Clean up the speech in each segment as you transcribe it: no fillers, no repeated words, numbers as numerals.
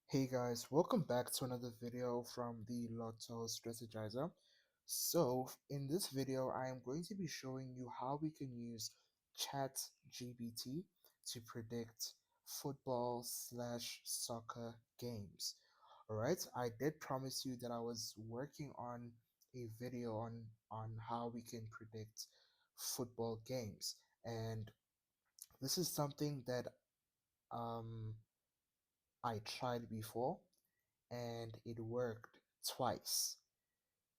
Hey guys, welcome back to another video from the Lotto Strategizer. So, in this video, I am going to be showing you how we can use ChatGPT to predict football slash soccer games. Alright, I did promise you that I was working on a video on how we can predict football games, and this is something that um I tried before and it worked twice.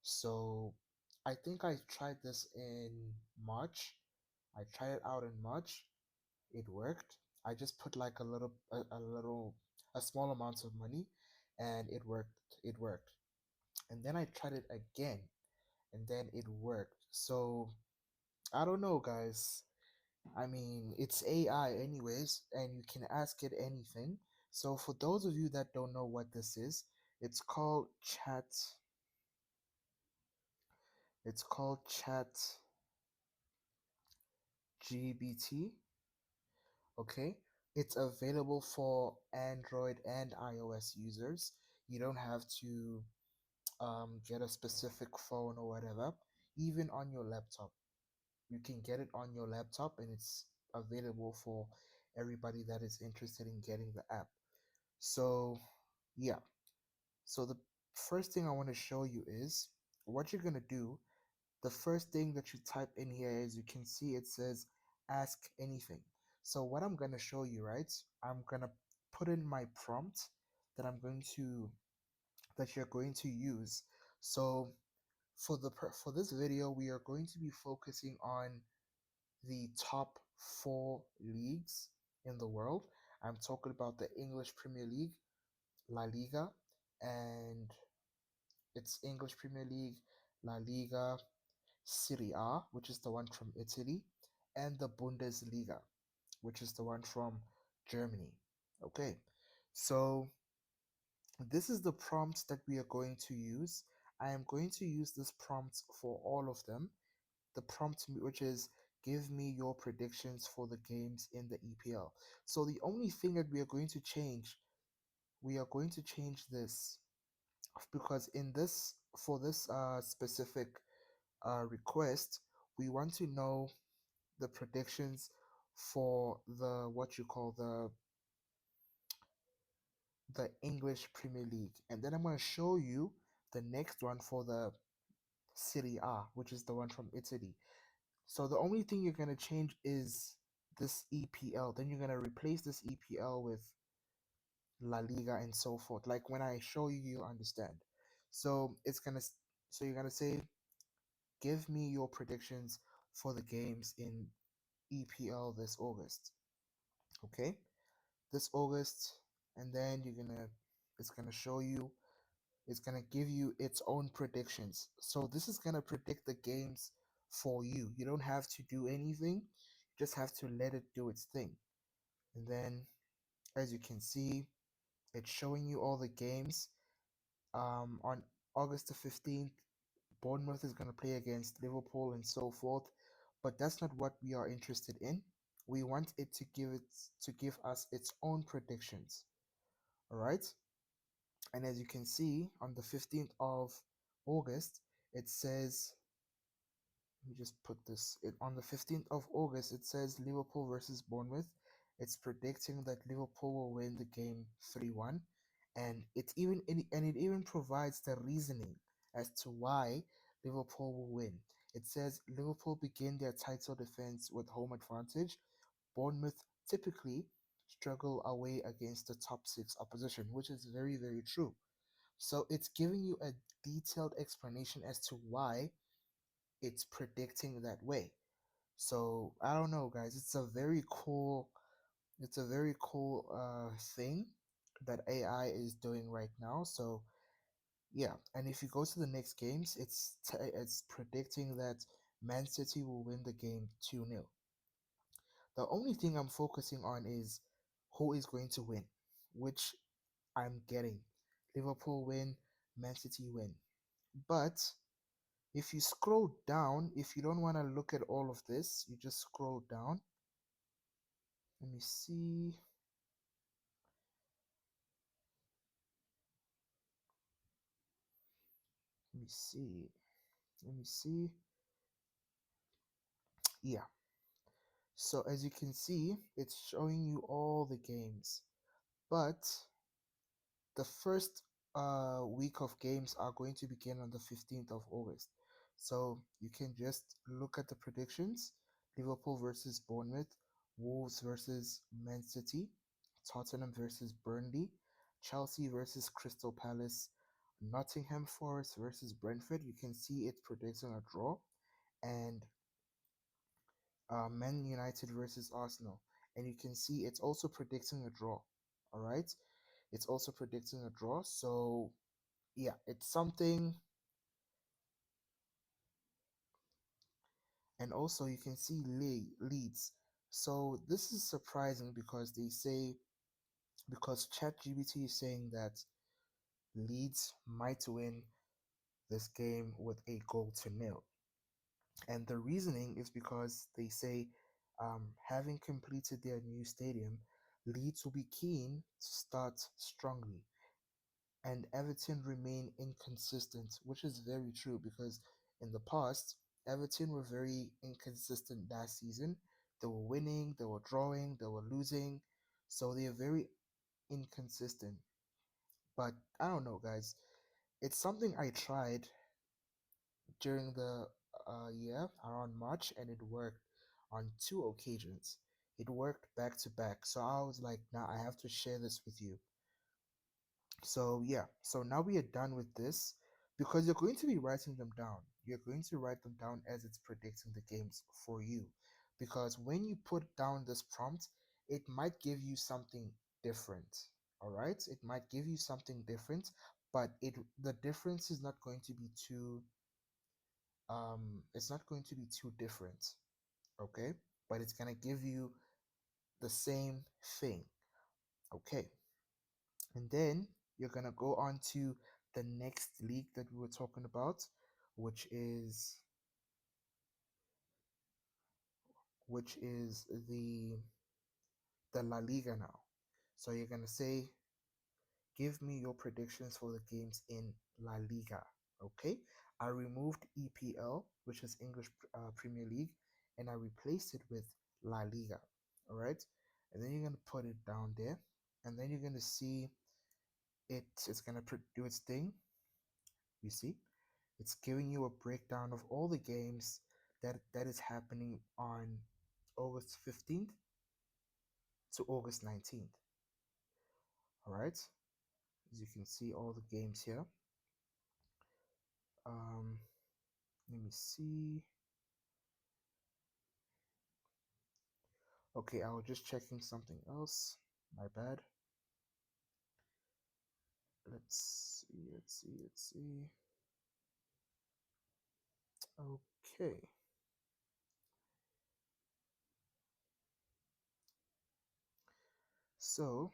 So I think I tried this in March. I tried it out in March. It worked. I just put like a small amount of money and it worked. It worked. And then I tried it again and then it worked. So I don't know, guys. I mean, it's AI anyways, and you can ask it anything. So for those of you that don't know what this is, it's called Chat It's called Chat GBT. Okay. It's available for Android and iOS users. You don't have to get a specific phone or whatever. Even on your laptop, you can get it on your laptop, and it's available for everybody that is interested in getting the app. So, yeah. So the first thing I want to show you is what you're gonna do. The first thing that you type in here, as you can see, it says ask anything. So what I'm going to show you, right, I'm going to put in my prompt that you're going to use. So for this video, we are going to be focusing on the top 4 leagues in the world. I'm talking about the English Premier League, La Liga, and it's English Premier League, La Liga, Serie A, which is the one from Italy, and the Bundesliga, which is the one from Germany. Okay, so this is the prompt that we are going to use. I am going to use this prompt for all of them. The prompt, which is give me your predictions for the games in the EPL. So the only thing that we are going to change this because in this for this specific request, we want to know the predictions for the what you call the English Premier League, and then I'm going to show you the next one for the Serie A, which is the one from Italy. So the only thing you're going to change is this EPL. Then you're going to replace this EPL with La Liga and so forth. Like when I show you, you'll understand. So you're gonna say, give me your predictions for the games in EPL this August. Okay, this August, and then it's gonna show you, it's gonna give you its own predictions. So this is gonna predict the games for you. You don't have to do anything, you just have to let it do its thing. And then, as you can see, it's showing you all the games. On August the 15th, Bournemouth is gonna play against Liverpool and so forth. But that's not what we are interested in. We want it to give us its own predictions. All right. And as you can see, on the 15th of August, it says, let me just put this, on the 15th of August, it says Liverpool versus Bournemouth. It's predicting that Liverpool will win the game 3-1. And it even provides the reasoning as to why Liverpool will win. It says Liverpool begin their title defense with home advantage. Bournemouth typically struggle away against the top 6 opposition, which is very, very true. So it's giving you a detailed explanation as to why it's predicting that way. So I don't know, guys. It's a very cool thing that AI is doing right now. So yeah, and if you go to the next games, it's predicting that Man City will win the game 2-0. The only thing I'm focusing on is who is going to win, which I'm getting. Liverpool win, Man City win. But if you scroll down, if you don't want to look at all of this, you just scroll down. Let me see. me see. Let me see. Yeah. So as you can see, it's showing you all the games. But the first week of games are going to begin on the 15th of August. So you can just look at the predictions: Liverpool versus Bournemouth, Wolves versus Man City, Tottenham versus Burnley, Chelsea versus Crystal Palace, Nottingham Forest versus Brentford. You can see it's predicting a draw, and Man United versus Arsenal. And you can see it's also predicting a draw. All right. It's also predicting a draw. So yeah, it's something. And also you can see leads. So this is surprising because they say, because ChatGPT is saying that Leeds might win this game with a goal to nil. And the reasoning is because they say, having completed their new stadium, Leeds will be keen to start strongly, and Everton remain inconsistent, which is very true because in the past, Everton were very inconsistent last season. They were winning, they were drawing, they were losing, so they are very inconsistent. But I don't know, guys. It's something I tried during the year around March, and it worked on two occasions. It worked back to back, so I was like, nah, I have to share this with you. So yeah, so now we are done with this because you're going to be writing them down. You're going to write them down as it's predicting the games for you. Because when you put down this prompt, it might give you something different. All right? It might give you something different, but the difference is not going to be too it's not going to be too different, okay? But it's going to give you the same thing. Okay. And then you're gonna go on to the next league that we were talking about, which is which is the La Liga now. So you're gonna say, give me your predictions for the games in La Liga. Okay, I removed EPL, which is English Premier League, and I replaced it with La Liga. All right, and then you're gonna put it down there, and then you're gonna see it's gonna do its thing. You see, it's giving you a breakdown of all the games that is happening on August 15th to August 19th. All right, as you can see, all the games here. Um, Let me see. Okay, I was just checking something else. My bad. Let's see. Let's see. Let's see. Okay. So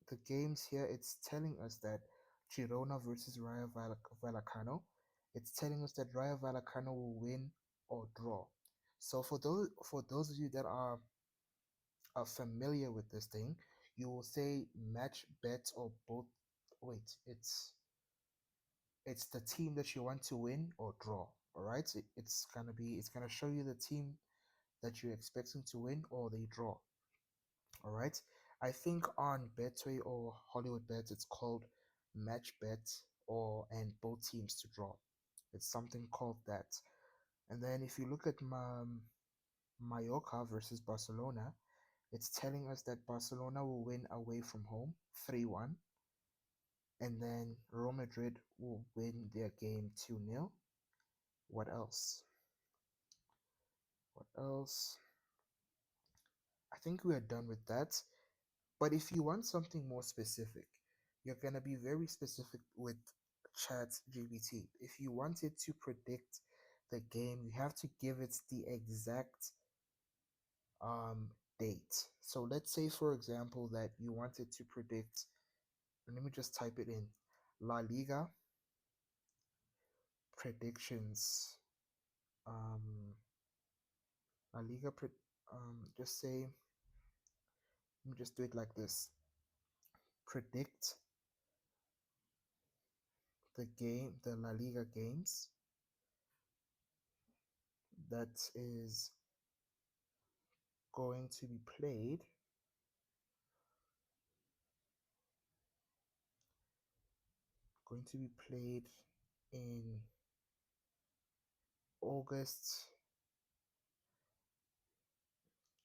the games here, it's telling us that Girona versus Rayo Vallecano. It's telling us that Rayo Vallecano will win or draw. So for those of you that are familiar with this thing, you will say match bet or both. Wait, it's the team that you want to win or draw. All right, it's gonna show you the team that you're expecting to win or they draw. All right. I think on Betway or Hollywood Bet, it's called Match Bet or and both teams to draw. It's something called that. And then if you look at Mallorca versus Barcelona, it's telling us that Barcelona will win away from home 3-1. And then Real Madrid will win their game 2-0. What else? What else? I think we are done with that. But if you want something more specific, you're going to be very specific with ChatGPT. If you want it to predict the game, you have to give it the exact date. So let's say, for example, that you wanted to predict, let me just type it in, La Liga predictions. Um, La Liga, just say, let me just do it like this: predict the La Liga games that is going to be played in August.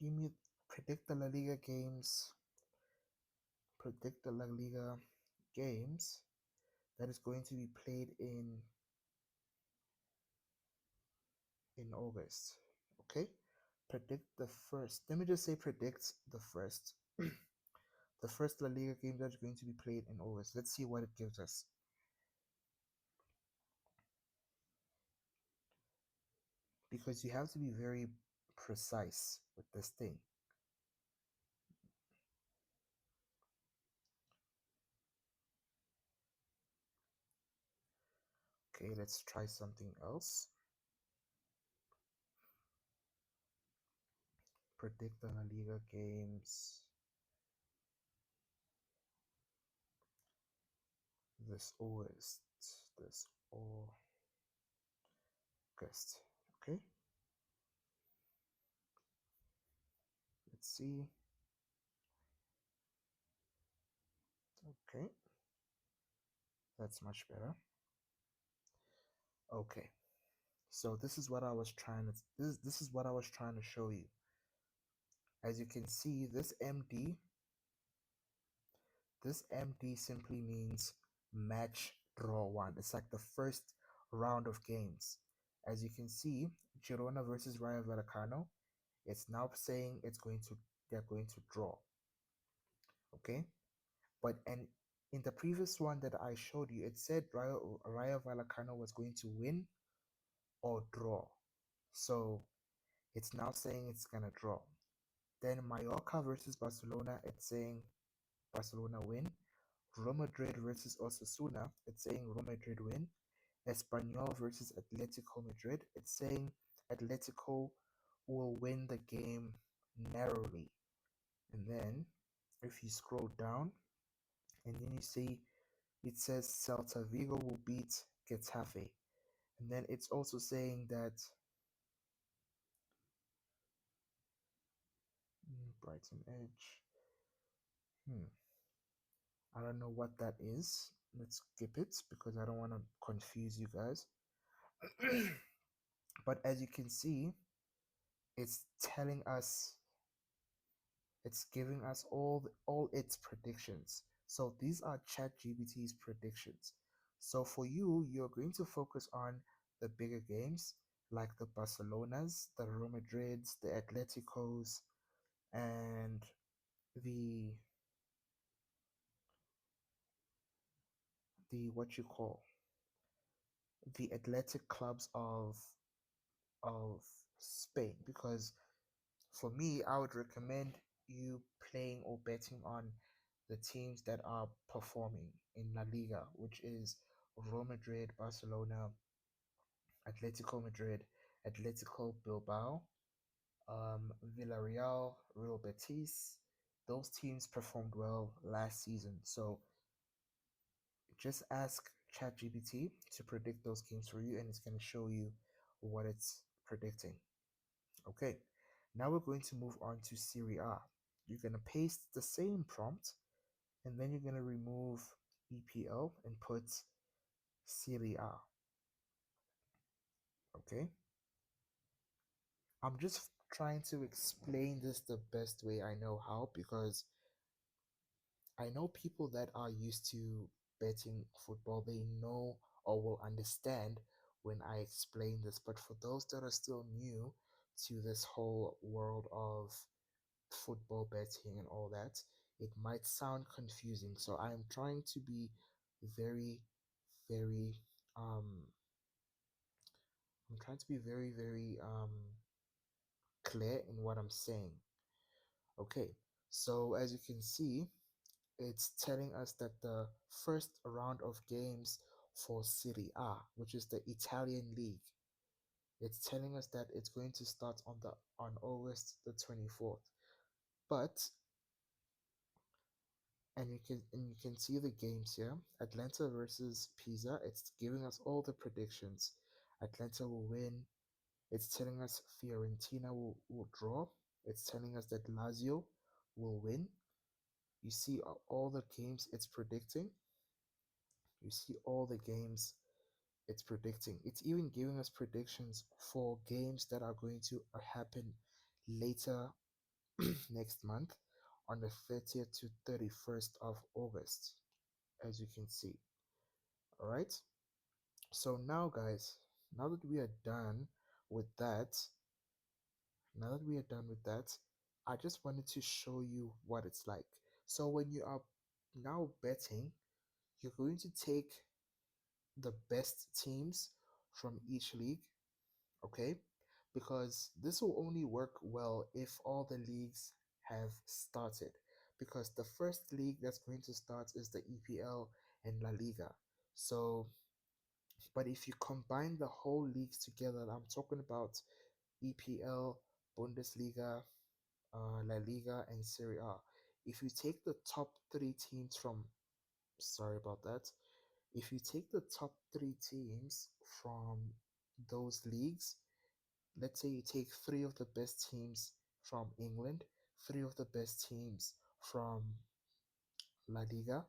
Give me predict the La Liga games. Predict the La Liga games that is going to be played in August. Okay? Predict the first. Let me just say predict the first. The first La Liga game that's going to be played in August. Let's see what it gives us. Because you have to be very precise with this thing. Okay, let's try something else. Predict the La Liga games this August. This August. Okay, let's see. Okay, that's much better. Okay, so this is what I was trying to this is what I was trying to show you. As you can see, this MD simply means match draw one. It's like the first round of games. As you can see, Girona versus Rayo Vallecano, it's now saying they're going to draw. Okay? But and in the previous one that I showed you, it said Rayo Vallecano was going to win or draw. So it's now saying it's gonna draw. Then Mallorca versus Barcelona, it's saying Barcelona win. Real Madrid versus Osasuna, it's saying Real Madrid win. Espanyol versus Atletico Madrid, it's saying Atletico will win the game narrowly. And then if you scroll down and then you see it says Celta Vigo will beat Getafe. And then it's also saying that Brighton Edge. Hmm. I don't know what that is. Let's skip it because I don't want to confuse you guys. But as you can see, it's telling us, it's giving us all its predictions. So these are ChatGPT's predictions. So for you, you're going to focus on the bigger games like the Barcelonas, the Real Madrids, the Atleticos, and the what you call the athletic clubs of Spain, because for me, I would recommend you playing or betting on the teams that are performing in La Liga, which is Real Madrid, Barcelona, Atletico Madrid, Atletico Bilbao, Villarreal, Real Betis. Those teams performed well last season. So just ask ChatGPT to predict those games for you, and it's going to show you what it's predicting. Okay, now we're going to move on to Serie A. You're going to paste the same prompt, and then you're going to remove EPL and put Serie A. Okay, I'm just trying to explain this the best way I know how, because I know people that are used to betting football, they know or will understand when I explain this. But for those that are still new to this whole world of football betting and all that, it might sound confusing. So I'm trying to be very, very, I'm trying to be very, very clear in what I'm saying. Okay, so as you can see, it's telling us that the first round of games for Serie A, which is the Italian league, it's telling us that it's going to start on August the 24th. But and you can see the games here. Atlanta versus Pisa. It's giving us all the predictions. Atlanta will win. It's telling us Fiorentina will draw. It's telling us that Lazio will win. You see all the games it's predicting. You see all the games it's predicting. It's even giving us predictions for games that are going to happen later next month on the 30th to 31st of August, as you can see. All right. So now, guys, now that we are done with that, now that we are done with that, I just wanted to show you what it's like. So when you are now betting, you're going to take the best teams from each league, okay? Because this will only work well if all the leagues have started. Because the first league that's going to start is the EPL and La Liga. So, but if you combine the whole leagues together, I'm talking about EPL, Bundesliga, La Liga, and Serie A. If you take the top three teams from, sorry about that, if you take the top three teams from those leagues, let's say you take three of the best teams from England, three of the best teams from La Liga,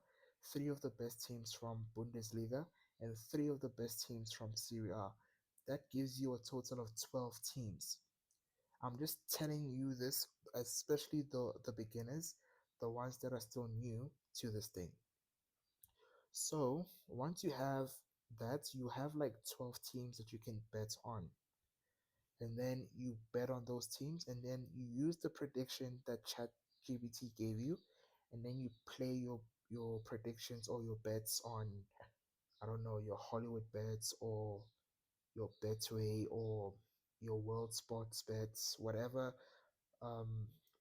three of the best teams from Bundesliga, and three of the best teams from Serie A. That gives you a total of 12 teams. I'm just telling you this, especially the beginners, the ones that are still new to this thing. So once you have that, you have like 12 teams that you can bet on. And then you bet on those teams, and then you use the prediction that ChatGPT gave you, and then you play your predictions or your bets on, I don't know, your Hollywood bets or your Betway or your World Sports bets, whatever um,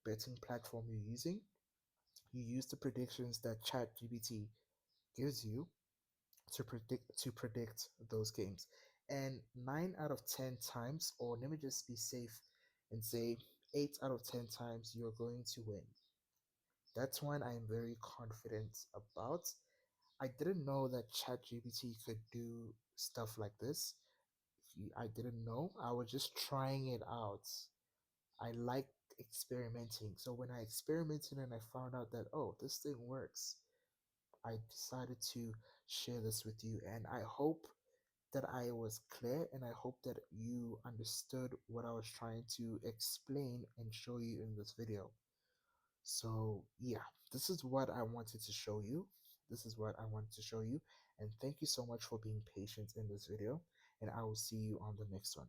betting platform you're using. You use the predictions that ChatGPT gives you to predict those games. And 9 out of 10 times, or let me just be safe and say 8 out of 10 times, you're going to win. That's one I'm very confident about. I didn't know that ChatGPT could do stuff like this. I didn't know. I was just trying it out. I like experimenting. So when I experimented and I found out that, oh, this thing works, I decided to share this with you. And I hope that I was clear, and I hope that you understood what I was trying to explain and show you in this video. So, yeah, this is what I wanted to show you. This is what I wanted to show you. And thank you so much for being patient in this video. And I will see you on the next one.